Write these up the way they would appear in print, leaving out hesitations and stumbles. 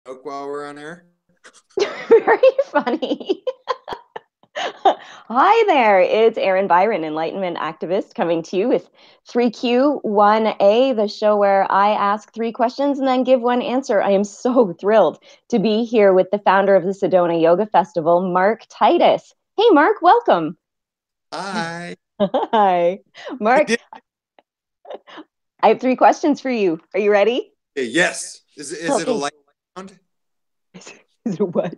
while we're on air? Very funny. Hi there, it's Erin Byron, Enlightenment Activist, coming to you with 3Q1A, the show where I ask three questions and then give one answer. I am so thrilled to be here with the founder of the Sedona Yoga Festival, Marc Titus. Hey, Marc, welcome. Hi. Hi. I Marc, did. I have three questions for you. Are you ready? Yes. Is it a Okay. light round? Is it what?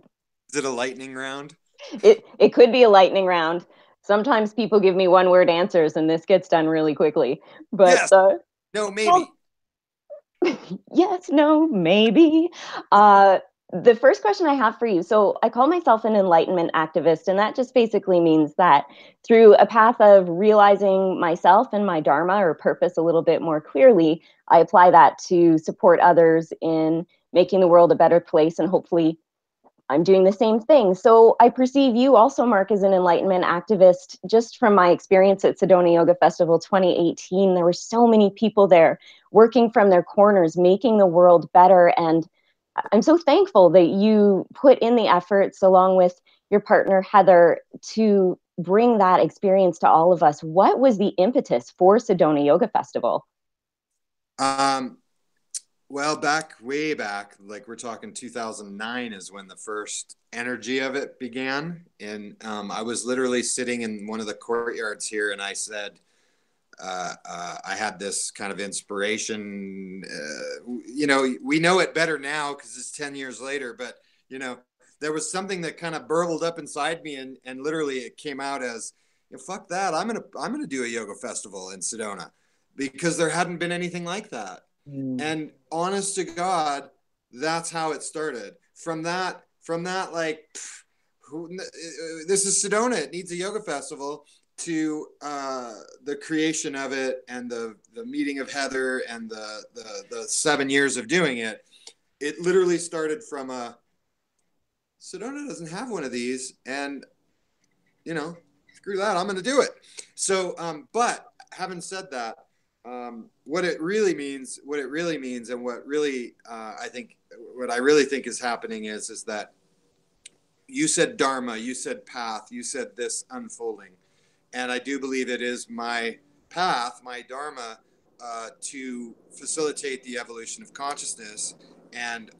Is it a lightning round? It could be a lightning round. Sometimes people give me one word answers, and this gets done really quickly. But Yes. No, well, maybe. yes, no, maybe. Uh, the first question I have for you. So I call myself an enlightenment activist, and that just basically means that through a path of realizing myself and my dharma or purpose a little bit more clearly, I apply that to support others in making the world a better place, and hopefully I'm doing the same thing. So I perceive you also, Marc, as an enlightenment activist. Just from my experience at Sedona Yoga Festival 2018, there were so many people there working from their corners, making the world better. And I'm so thankful that you put in the efforts along with your partner, Heather, to bring that experience to all of us. What was the impetus for Sedona Yoga Festival? Um, well, way back, like we're talking 2009 is when the first energy of it began. And I was literally sitting in one of the courtyards here, and I said, I had this kind of inspiration. We know it better now because it's 10 years later, but, you know, there was something that kind of burbled up inside me, and literally it came out as, fuck that. I'm going to do a yoga festival in Sedona because there hadn't been anything like that. Mm. And honest to God, that's how it started. From that, like, this is Sedona. It needs a yoga festival to the creation of it and the meeting of Heather and the 7 years of doing it. It literally started from a Sedona doesn't have one of these, and screw that, I'm going to do it. So, but having said that, and what really what I really think is happening is that you said dharma, you said path, you said this unfolding, and I do believe it is my path, my dharma, to facilitate the evolution of consciousness. And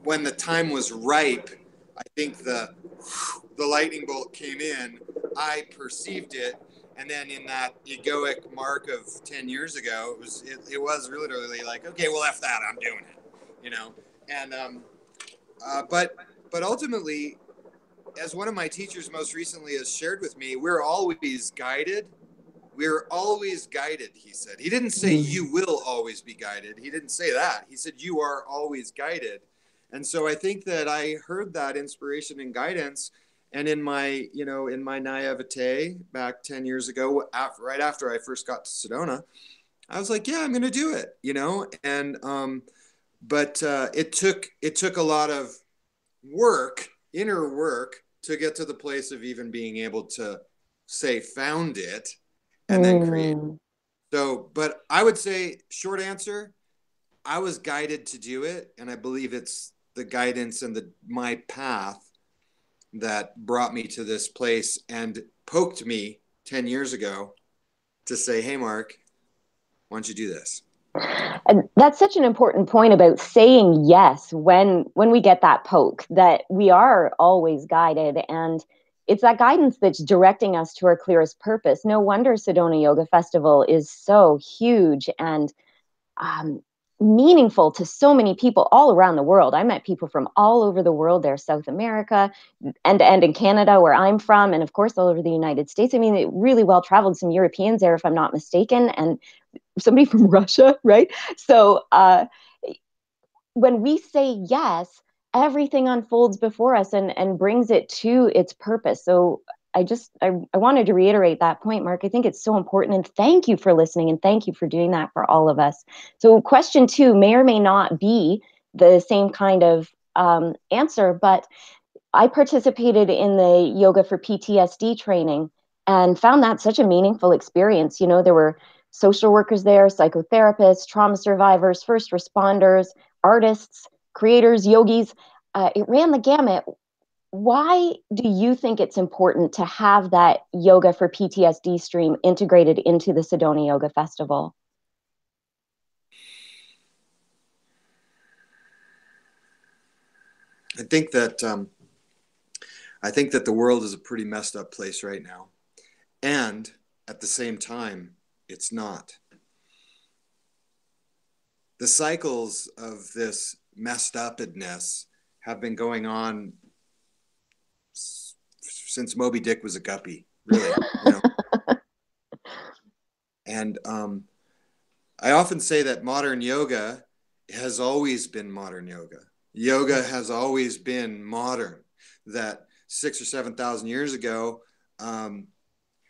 when the time was ripe, I think the lightning bolt came in. I perceived it, and then in that egoic mark of 10 years ago, it was literally like, okay, well, f that, I'm doing it, you know. And but ultimately, as one of my teachers most recently has shared with me, we're always guided. We're always guided, he said. He didn't say Mm. you will always be guided. He didn't say that. He said you are always guided. And so I think that I heard that inspiration and guidance. And in my naivete back 10 years ago, right after I first got to Sedona, I was like, yeah, I'm going to do it. But it took a lot of inner work, to get to the place of even being able to say found it and then create. Mm. So, but I would say, short answer, I was guided to do it, and I believe it's the guidance and my path that brought me to this place and poked me 10 years ago to say, hey, Marc, why don't you do this? And that's such an important point about saying yes when we get that poke, that we are always guided, and it's that guidance that's directing us to our clearest purpose. No wonder Sedona Yoga Festival is so huge and um, meaningful to so many people all around the world. I met people from all over the world there, South America, and in Canada, where I'm from, and of course all over the United States. I mean, it really well traveled. Some Europeans there, if I'm not mistaken, and somebody from Russia, right? So when we say yes, everything unfolds before us and brings it to its purpose. So I wanted to reiterate that point, Marc. I think it's so important, and thank you for listening, and thank you for doing that for all of us. So question two may or may not be the same kind of answer, but I participated in the yoga for PTSD training and found that such a meaningful experience. You know, there were social workers there, psychotherapists, trauma survivors, first responders, artists, creators, yogis. It ran the gamut. Why do you think it's important to have that yoga for PTSD stream integrated into the Sedona Yoga Festival? I think that the world is a pretty messed up place right now, and at the same time, it's not. The cycles of this messed upness have been going on since Moby Dick was a guppy, really. And I often say that modern yoga has always been modern yoga. Yoga has always been modern. That 6,000 or 7,000 years ago,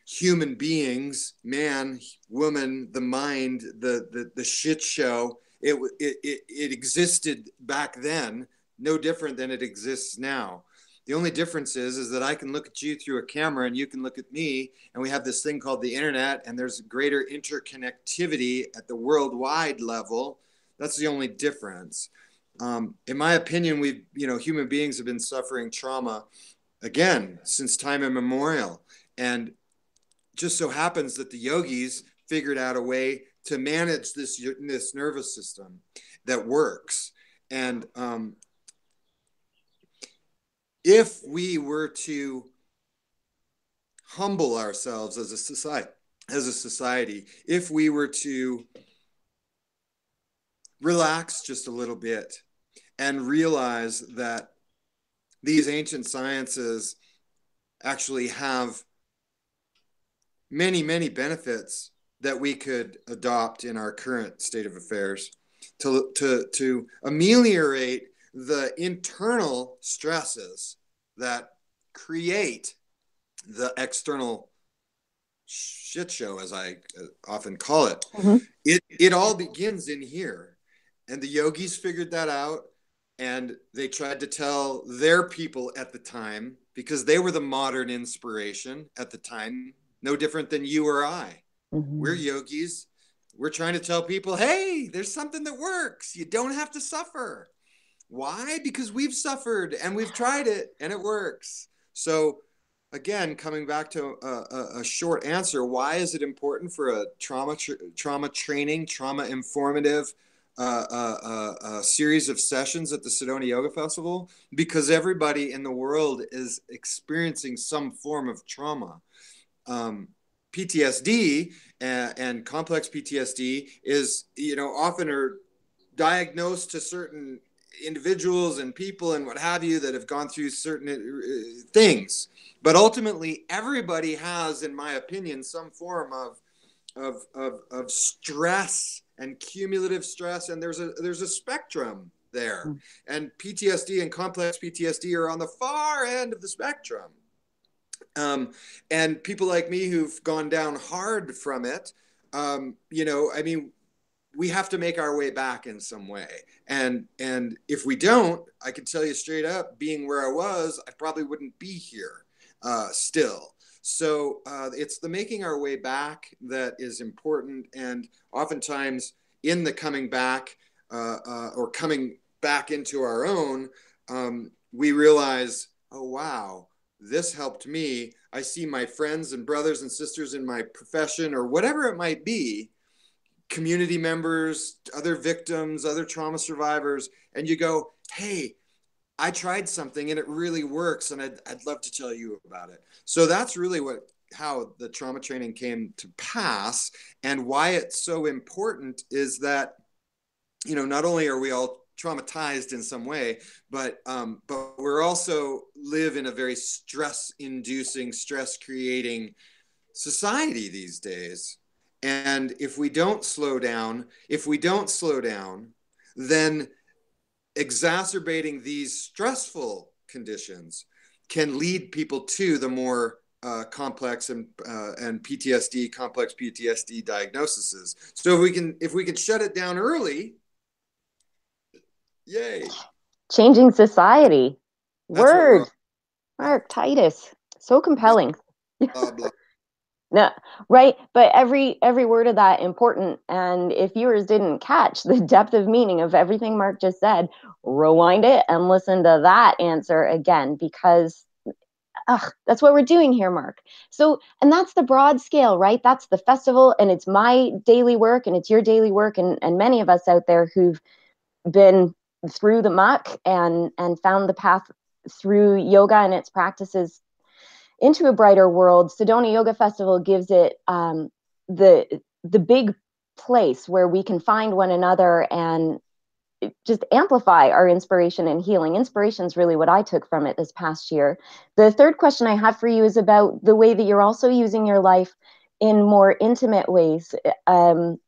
human beings, man, woman, the mind, the shit show, it existed back then, no different than it exists now. The only difference is that I can look at you through a camera and you can look at me, and we have this thing called the internet, and there's greater interconnectivity at the worldwide level. That's the only difference. In my opinion, human beings have been suffering trauma again since time immemorial, and just so happens that the yogis figured out a way to manage this nervous system that works. And if we were to humble ourselves as a society, if we were to relax just a little bit and realize that these ancient sciences actually have many, many benefits that we could adopt in our current state of affairs to ameliorate the internal stresses that create the external shit show, as I often call it. Mm-hmm. It all begins in here. And the yogis figured that out, and they tried to tell their people at the time, because they were the modern inspiration at the time, no different than you or I. Mm-hmm. We're yogis. We're trying to tell people, hey, there's something that works. You don't have to suffer. Why? Because we've suffered and we've tried it and it works. So again, coming back to a short answer, why is it important for a trauma training, trauma informative series of sessions at the Sedona Yoga Festival? Because everybody in the world is experiencing some form of trauma. PTSD and complex PTSD is, often are diagnosed to certain individuals and people and what have you that have gone through certain things. But ultimately, everybody has, in my opinion, some form of stress and cumulative stress, and there's a spectrum there. And PTSD and complex PTSD are on the far end of the spectrum. And people like me who've gone down hard from it, we have to make our way back in some way. And if we don't, I can tell you straight up, being where I was, I probably wouldn't be here still. So it's the making our way back that is important. And oftentimes in the coming back or coming back into our own, we realize, oh, wow, this helped me. I see my friends and brothers and sisters in my profession or whatever it might be, community members, other victims, other trauma survivors, and you go, hey, I tried something and it really works, and I'd love to tell you about it. So that's really how the trauma training came to pass, and why it's so important is that, not only are we all traumatized in some way, but we're also live in a very stress-inducing, stress-creating society these days. And if we don't slow down, then exacerbating these stressful conditions can lead people to the more complex and PTSD, complex PTSD diagnoses. So if we can shut it down early, yay! Changing society. Word. Marc Titus. So compelling. Blah, blah. No, right. But every word of that important. And if viewers didn't catch the depth of meaning of everything Marc just said, rewind it and listen to that answer again, because that's what we're doing here, Marc. So, and that's the broad scale, right? That's the festival, and it's my daily work, and it's your daily work, and many of us out there who've been through the muck and found the path through yoga and its practices into a brighter world. Sedona Yoga Festival gives it the big place where we can find one another and just amplify our inspiration and healing. Inspiration is really what I took from it this past year. The third question I have for you is about the way that you're also using your life in more intimate ways. You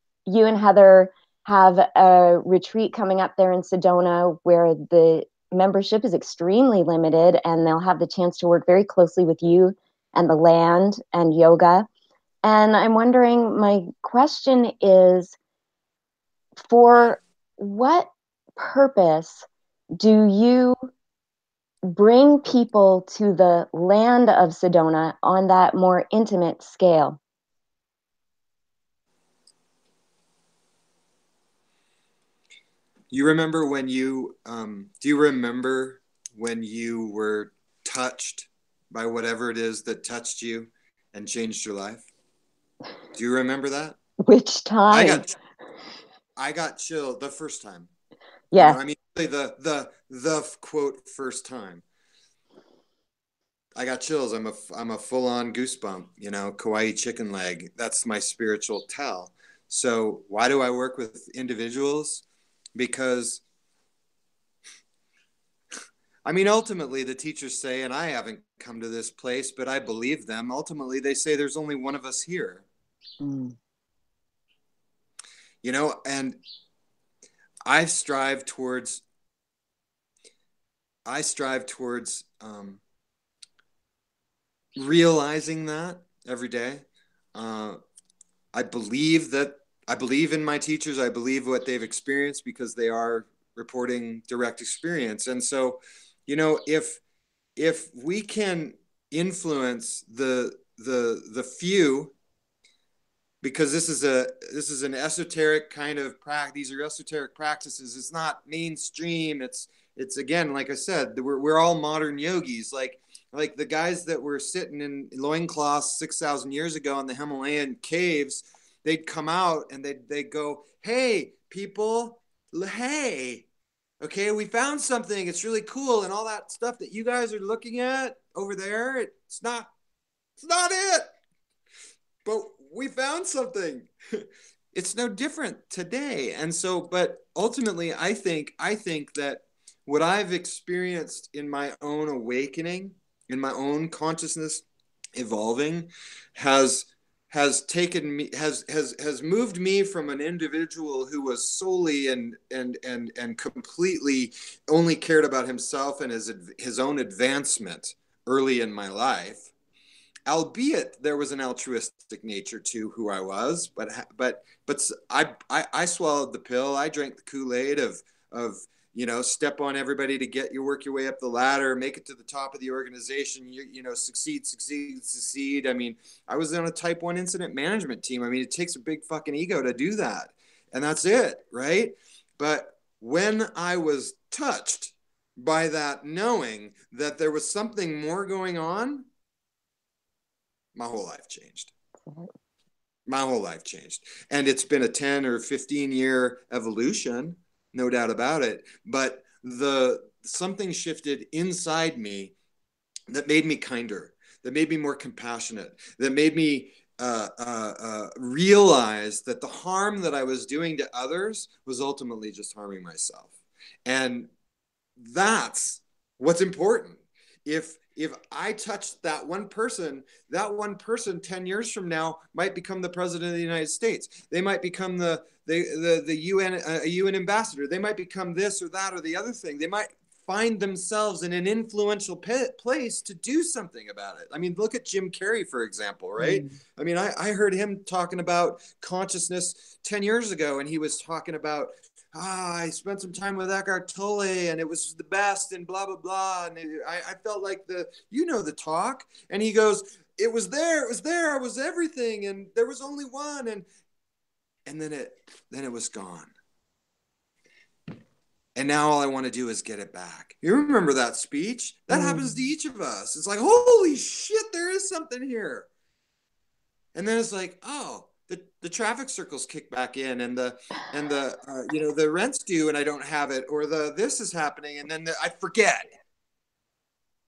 and Heather have a retreat coming up there in Sedona where the membership is extremely limited, and they'll have the chance to work very closely with you and the land and yoga. And I'm wondering, my question is, for what purpose do you bring people to the land of Sedona on that more intimate scale? You remember when do you remember when you were touched by whatever it is that touched you and changed your life? Do you remember that? Which I time? got, I got chilled the first time. You know, Yes. I mean, the quote first time. I got chills. I'm a full on goosebump. You know, kawaii chicken leg. That's my spiritual tell. So why do I work with individuals? Because I mean, ultimately, the teachers say, and I haven't come to this place, but I believe them. Ultimately, they say there's only one of us here, Mm. you know, and I strive towards, I strive towards realizing that every day. Uh, I believe that I believe in my teachers. I believe what they've experienced because they are reporting direct experience. And so, you know, if we can influence the few, because this is an esoteric kind of practice. These are esoteric practices. It's not mainstream. It's again, like I said, we're all modern yogis. Like the guys that were sitting in loincloths 6,000 years ago in the Himalayan caves, they'd come out and they'd go, "Hey, people, hey, okay, we found something. It's really cool, and all that stuff that you guys are looking at over there. It's not it. But we found something." It's no different today. And so, but ultimately, I think that what I've experienced in my own awakening, in my own consciousness evolving, has taken me has moved me from an individual who was solely and completely only cared about himself and his own advancement early in my life, albeit there was an altruistic nature to who I was, but I swallowed the pill. I drank the Kool-Aid of you know, step on everybody to get you, work your way up the ladder, make it to the top of the organization, you know, succeed. I mean, I was on a type 1 incident management team. I mean, it takes a big fucking ego to do that, and that's it, right? But when I was touched by that, knowing that there was something more going on, my whole life changed. My whole life changed. And it's been a 10 or 15-year evolution, no doubt about it. But the something shifted inside me that made me kinder, that made me more compassionate, that made me realize that the harm that I was doing to others was ultimately just harming myself. And that's what's important. If I touch that one person 10 years from now might become the president of the United States. They might become the UN a UN ambassador. They might become this or that or the other thing. They might find themselves in an influential place to do something about it. I mean, look at Jim Carrey, for example, right? Mm. I mean, I heard him talking about consciousness 10 years ago, and he was talking about, I spent some time with Eckhart Tolle and it was the best and blah, blah, blah. And I felt like you know, the talk. And he goes, it was there, I was everything. And there was only one. And then it was gone. And now all I want to do is get it back. You remember that speech? That happens to Mm. each of us. It's like, holy shit, there is something here. And then it's like, oh, the traffic circles kick back in, and the rent's due and I don't have it, or the this is happening, and then I forget,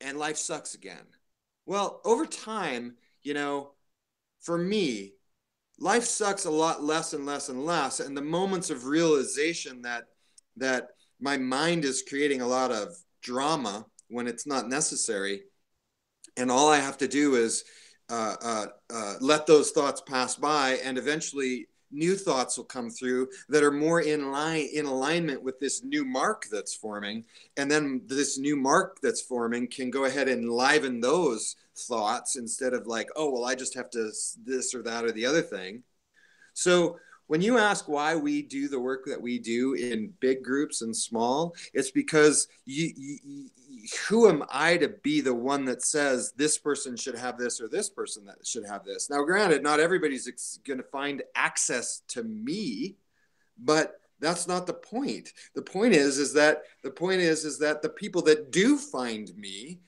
and life sucks again. Well, over time, for me, life sucks a lot less and less and less, and the moments of realization that my mind is creating a lot of drama when it's not necessary, and all I have to do is let those thoughts pass by, and eventually new thoughts will come through that are more in alignment with this new Marc that's forming, and then this new Marc that's forming can go ahead and liven those thoughts instead of like, oh well, I just have to this or that or the other thing. So when you ask why we do the work that we do in big groups and small, it's because who am I to be the one that says this person should have this or this person that should have this? Now, granted, not everybody's going to find access to me, but that's not the point. The point is that the people that do find me,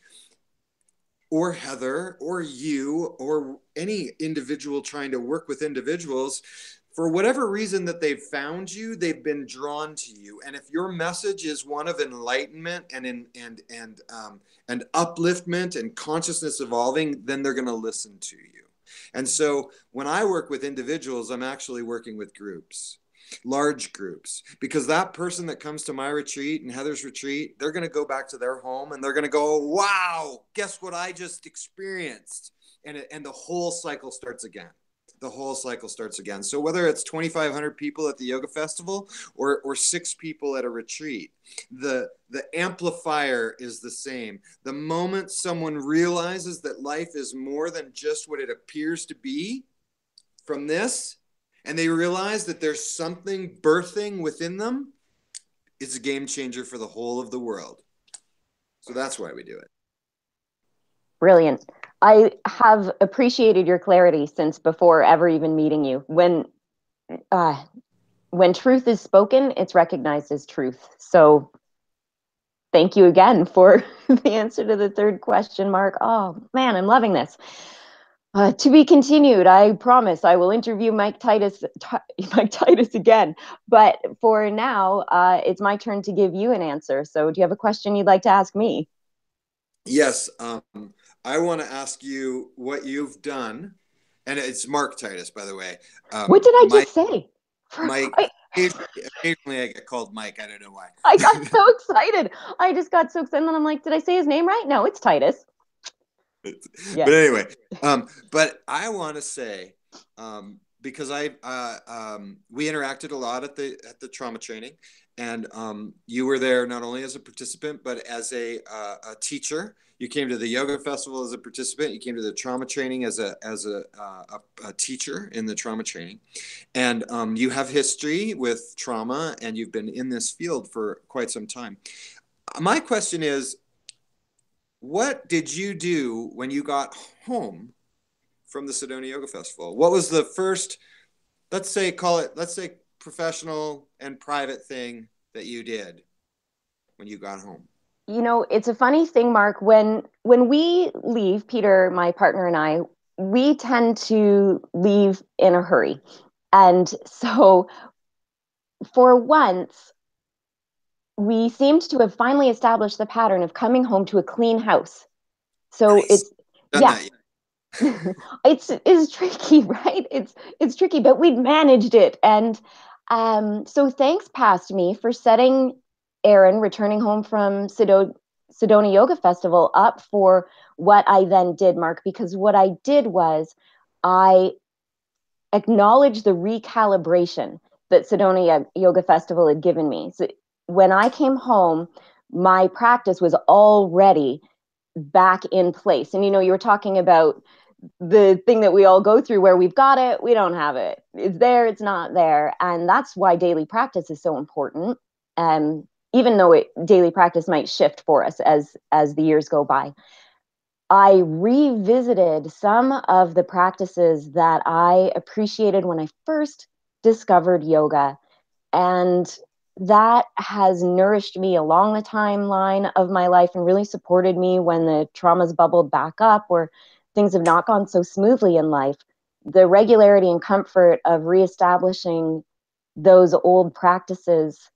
or Heather, or you, or any individual trying to work with individuals, for whatever reason that they've found you, they've been drawn to you. And if your message is one of enlightenment and upliftment and consciousness evolving, then they're going to listen to you. And so when I work with individuals, I'm actually working with groups, large groups, because that person that comes to my retreat and Heather's retreat, they're going to go back to their home and they're going to go, wow, guess what I just experienced? And the whole cycle starts again. The whole cycle starts again. So whether it's 2,500 people at the yoga festival or 6 people at a retreat, the amplifier is the same. The moment someone realizes that life is more than just what it appears to be from this, and they realize that there's something birthing within them, it's a game changer for the whole of the world. So that's why we do it. Brilliant. I have appreciated your clarity since before ever even meeting you. When truth is spoken, it's recognized as truth. So thank you again for the answer to the third question, Marc. Oh man, I'm loving this. To be continued. I promise I will interview Mike Titus again. But for now, it's my turn to give you an answer. So do you have a question you'd like to ask me? Yes. I want to ask you what you've done. And it's Marc Titus, by the way. What did I Mike, just say? Mike, I, occasionally I get called Mike. I don't know why. I got so excited. I just got so excited. And then I'm like, did I say his name right? No, it's Titus. But Yes. anyway, but I want to say, because we interacted a lot at the trauma training, and you were there not only as a participant but as a teacher. You came to the yoga festival as a participant. You came to the trauma training as a teacher in the trauma training, and you have history with trauma, and you've been in this field for quite some time. My question is, what did you do when you got home from the Sedona Yoga Festival? What was the first, let's say professional and private thing that you did when you got home? You know, it's a funny thing, Marc. When we leave, Peter, my partner, and I, we tend to leave in a hurry. And so for once, we seemed to have finally established the pattern of coming home to a clean house. So Nice. it's, Done yeah, that yet? it's tricky, right? It's tricky, but we'd managed it. And so thanks, past me, for setting Erin returning home from Sedona Yoga Festival up for what I then did, Marc, because what I did was I acknowledged the recalibration that Sedona Yoga Festival had given me. So when I came home, my practice was already back in place. And you were talking about the thing that we all go through where we've got it, we don't have it. It's there, it's not there. And that's why daily practice is so important. Even though daily practice might shift for us as the years go by. I revisited some of the practices that I appreciated when I first discovered yoga. And that has nourished me along the timeline of my life and really supported me when the traumas bubbled back up or things have not gone so smoothly in life. The regularity and comfort of reestablishing those old practices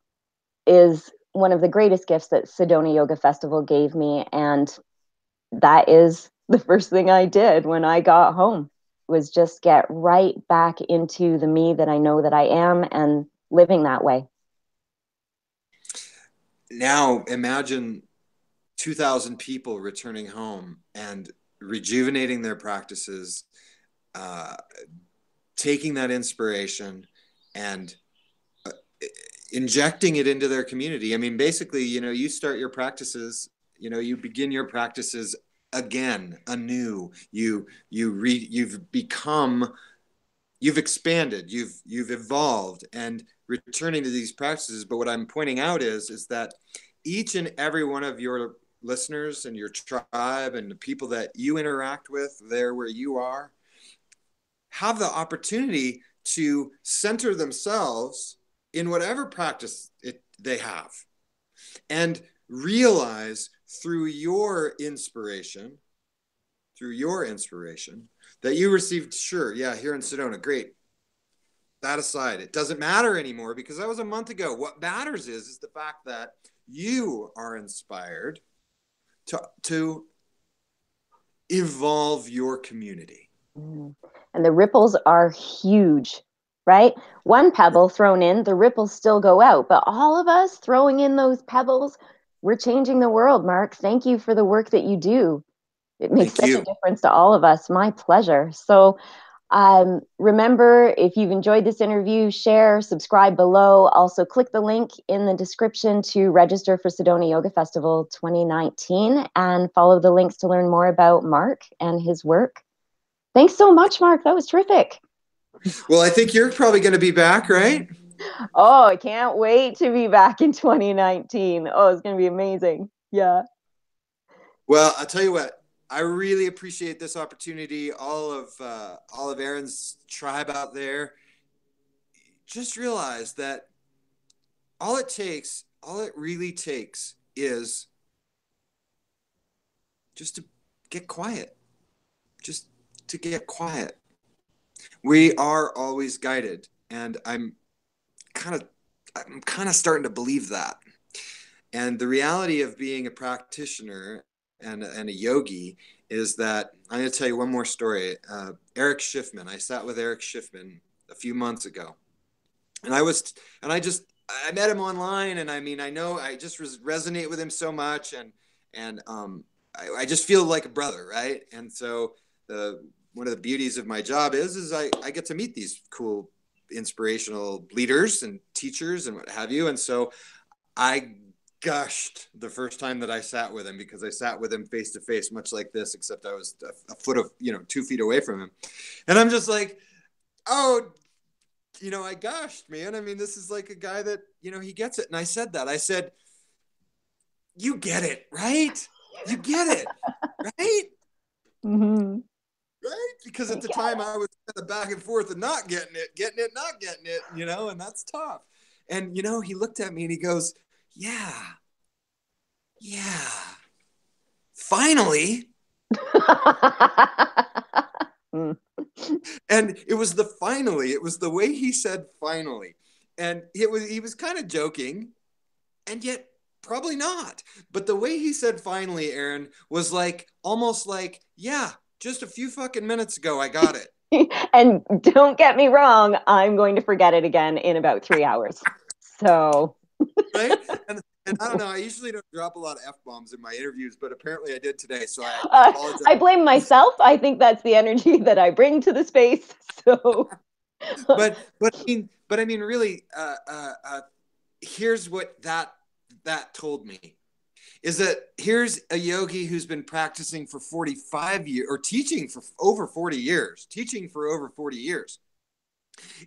is one of the greatest gifts that Sedona Yoga Festival gave me. And that is the first thing I did when I got home, was just get right back into the me that I know that I am and living that way. Now imagine 2,000 people returning home and rejuvenating their practices, uh, taking that inspiration and uh, injecting it into their community. I mean, basically, you start your practices, you begin your practices again, anew. You've become, you've expanded, you've evolved, and returning to these practices. But what I'm pointing out is that each and every one of your listeners and your tribe and the people that you interact with there where you are have the opportunity to center themselves in whatever practice they have, and realize through your inspiration that you received. Sure, yeah, here in Sedona, great. That aside, it doesn't matter anymore because that was a month ago. What matters is the fact that you are inspired to evolve your community. Mm. And the ripples are huge, right? One pebble thrown in, the ripples still go out. But all of us throwing in those pebbles, we're changing the world, Mark. Thank you for the work that you do. It makes Thank such a you. difference to all of us. My pleasure. So, remember, if you've enjoyed this interview, share, subscribe below. Also, click the link in the description to register for Sedona Yoga Festival 2019 and follow the links to learn more about Mark and his work. Thanks so much, Mark. That was terrific. Well, I think you're probably going to be back, right? Oh, I can't wait to be back in 2019. Oh, it's going to be amazing. Yeah. Well, I'll tell you what. I really appreciate this opportunity. All of Erin's tribe out there, just realize that all it really takes, is just to get quiet. Just to get quiet. We are always guided, and kind of I'm kind of starting to believe that. And the reality of being a practitioner and a yogi is that I'm going to tell you one more story. Eric Schiffman. I sat with Eric Schiffman a few months ago, and I met him online, and I mean, I know I just resonate with him so much, and I just feel like a brother, right? And so the one of the beauties of my job is I get to meet these cool, inspirational leaders and teachers and what have you, and so I gushed the first time that I sat with him, because I sat with him face to face, much like this, except I was a foot of 2 feet away from him, and I'm just like, oh, I gushed, man. I mean, this is like a guy that, he gets it. And I said that. I said, you get it, right? You get it, right? Mm-hmm. Right? Because at the time I was kind of back and forth and not getting it, not getting it, and that's tough. And, he looked at me and he goes, yeah, yeah, finally. Mm. And it was it was the way he said finally. And he was kind of joking, and yet probably not. But the way he said finally, Erin, was like almost like, yeah, just a few fucking minutes ago, I got it. And don't get me wrong, I'm going to forget it again in about 3 hours. So, Right? And I don't know, I usually don't drop a lot of F-bombs in my interviews, but apparently I did today. So I apologize. I blame myself. I think that's the energy that I bring to the space. So, But I mean, really, here's what that told me, is that here's a yogi who's been practicing for 45 years, or teaching for over 40 years,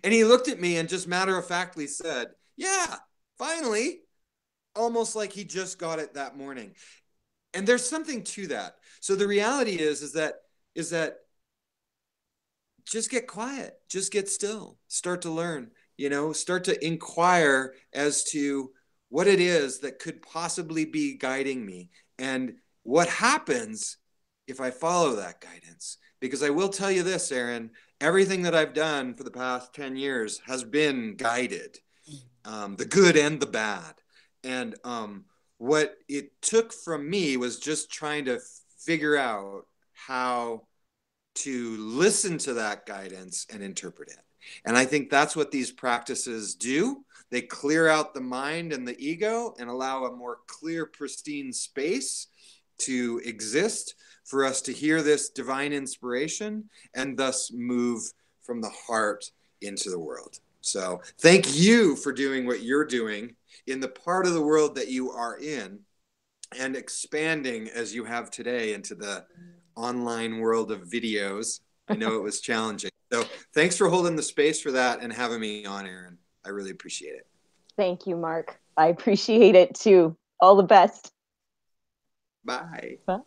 And he looked at me and just matter of factly said, yeah, finally, almost like he just got it that morning. And there's something to that. So the reality is that just get quiet, just get still, start to learn, start to inquire as to what it is that could possibly be guiding me and what happens if I follow that guidance. Because I will tell you this, Erin, everything that I've done for the past 10 years has been guided, the good and the bad. And what it took from me was just trying to figure out how to listen to that guidance and interpret it. And I think that's what these practices do. They clear out the mind and the ego and allow a more clear, pristine space to exist for us to hear this divine inspiration and thus move from the heart into the world. So thank you for doing what you're doing in the part of the world that you are in and expanding as you have today into the online world of videos. I know it was challenging. So thanks for holding the space for that and having me on, Erin. I really appreciate it. Thank you, Marc. I appreciate it too. All the best. Bye. Bye.